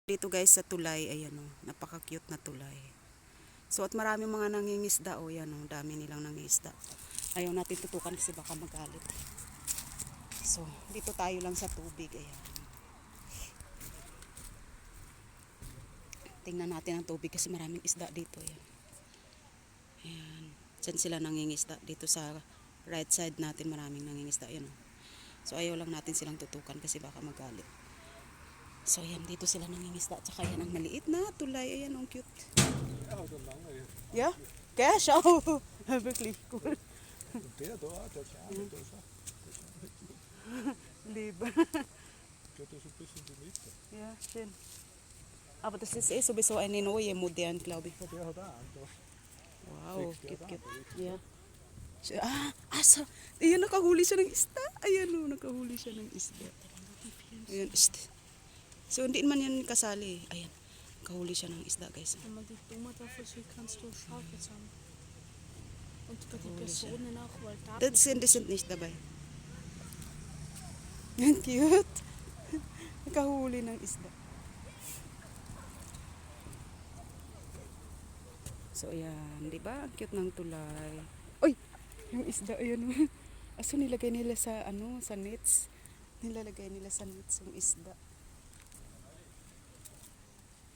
Dito guys sa tulay, ayan o, napaka-cute na tulay. So at maraming mga nangingisda o, yan o, dami nilang nangingisda. Ayaw natin tutukan kasi baka magalit. So, dito tayo lang sa tubig, ayan. Tingnan natin ang tubig kasi maraming isda dito, ayan. Ayan, dyan sila nangingisda. Dito sa right side natin maraming nangingisda, ayan o. So ayaw lang natin silang tutukan kasi baka magalit. So ayan, dito sila nangingisda. Tsaka yan ang maliit na tulay. Ayan, ang cute. Ja, cash. Oh, wirklich cool. Der da, der kleine, da ist er. Liebe. Geht da so ein bisschen die Mitte. Ja, schön. Aber das ist sowieso eine neue, modern, glaube ich. Ja, der hat auch einen da. Wow, Sechs, cute, der cute. hat Yeah. Asa. Ayan, nakahuli siya ng isda. Ayan o, nakahuli siya ng isda. Ayan, isda. So, hindi man yan kasali. Ayan, nakahuli siya ng isda, guys. Wenn man die Dumme dafür sieht, kannst du Schafe sammeln. Und bei die Personen auch, weil da Das sind nicht dabei. Yan, cute. Nakahuli ng isda. So, ayan. Diba? Ang cute ng tulay. Uy! Yung isda, ayan. Aso nilagay nila sa, sa nets. Nilalagay nila sa nets yung isda.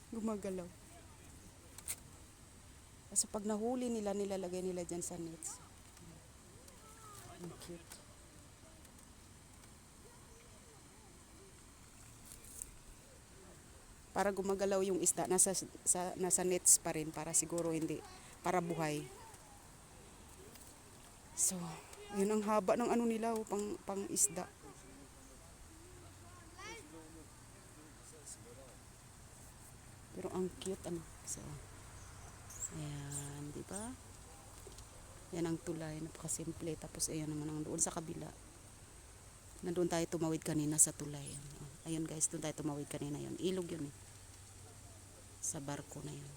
Gumagalaw. Kasi pag nahuli nila, nilalagay nila dyan sa nets. Ang cute. Para gumagalaw yung isda, nasa nets pa rin, para siguro hindi, para buhay. So, yun ang haba ng nila, pang isda. Pero ang cute, So, ayan, di ba? Yan ang tulay, napakasimple. Tapos, ayan naman ang doon sa kabila. Nandun tayo tumawid kanina sa tulay. Ayan guys, doon tayo tumawid kanina yun. Ilog yun eh. Sa barko na yun.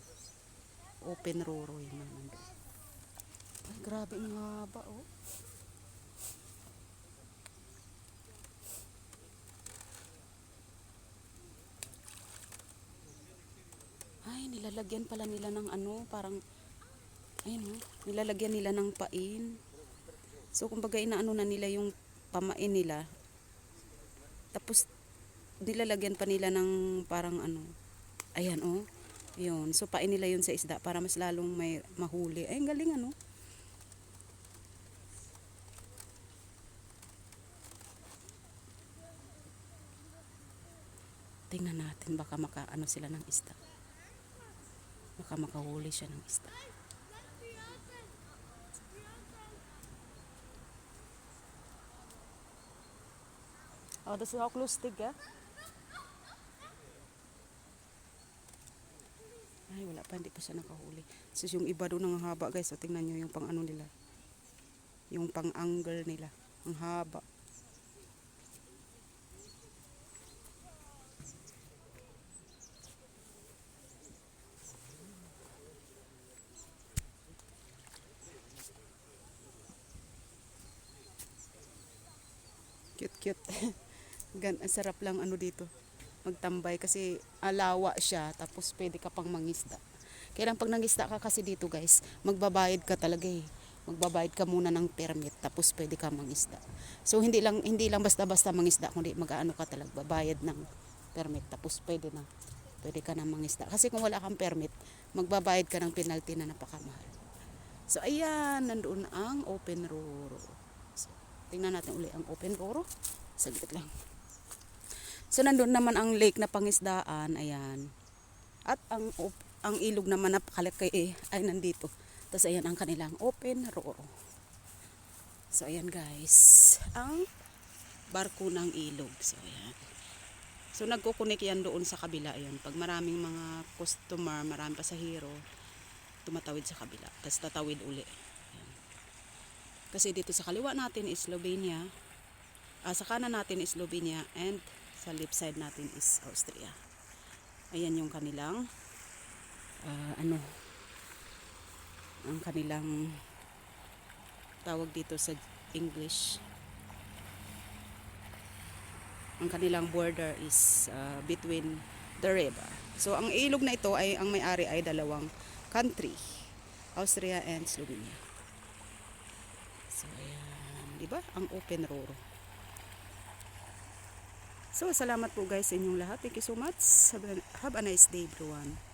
Open roro yun. Ay, grabe ang haba oh. Ay, nilalagyan pala nila ng parang, ayun oh, nilalagyan nila ng pain. So, kumbaga inaano na nila yung pamain nila. Tapos, nilalagyan pa nila ng parang ayan oh, yun. So, pain nila yun sa isda para mas lalong may mahuli. Ay, ang galing Tingnan natin, baka makaano sila ng isda. Baka makahuli siya ng isda. Oh, das ist auch lustig, ja? Ay, wala pa, hindi pa siya nakahuli. So, yung iba doon ang haba, guys. So, tingnan nyo yung pang nila. Yung pang angle nila. Ang haba. Cute, cute. Ang sarap lang dito. Magtambay kasi alawa siya. Tapos pwede ka pang mangisda. Kailan pag nangisda ka kasi dito guys, magbabayad ka talaga eh. Magbabayad ka muna ng permit tapos pwede ka mangisda. So hindi lang basta-basta mangisda kundi mag-aano ka talaga, babayad ng permit tapos pwede ka na mangisda. Kasi kung wala kang permit, magbabayad ka ng penalty na napakamahal. So ayan, nandoon ang open roro. So, tingnan natin uli ang open roro. Saglit lang. So nandoon naman ang lake na pangisdaan, ayan. At ang ilog naman napakalaki ay nandito. Tapos ayan ang kanilang open roro. So ayan guys, ang barko ng ilog. So ayan. So nagkukunik yan doon sa kabila. Ayan. Pag maraming mga customer, maraming pasahero, tumatawid sa kabila. Tapos tatawid uli. Ayan. Kasi dito sa kaliwa natin is Slovenia. Sa kanan natin is Slovenia. And sa left side natin is Austria. Ayan yung kanilang ang kanilang tawag dito sa English. Ang kanilang border is between the river. So ang ilog na ito ay ang may-ari ay dalawang country, Austria and Slovenia. So ayan, di ba? Ang open roro. So salamat po guys sa inyong lahat. Thank you so much. Have a nice day everyone.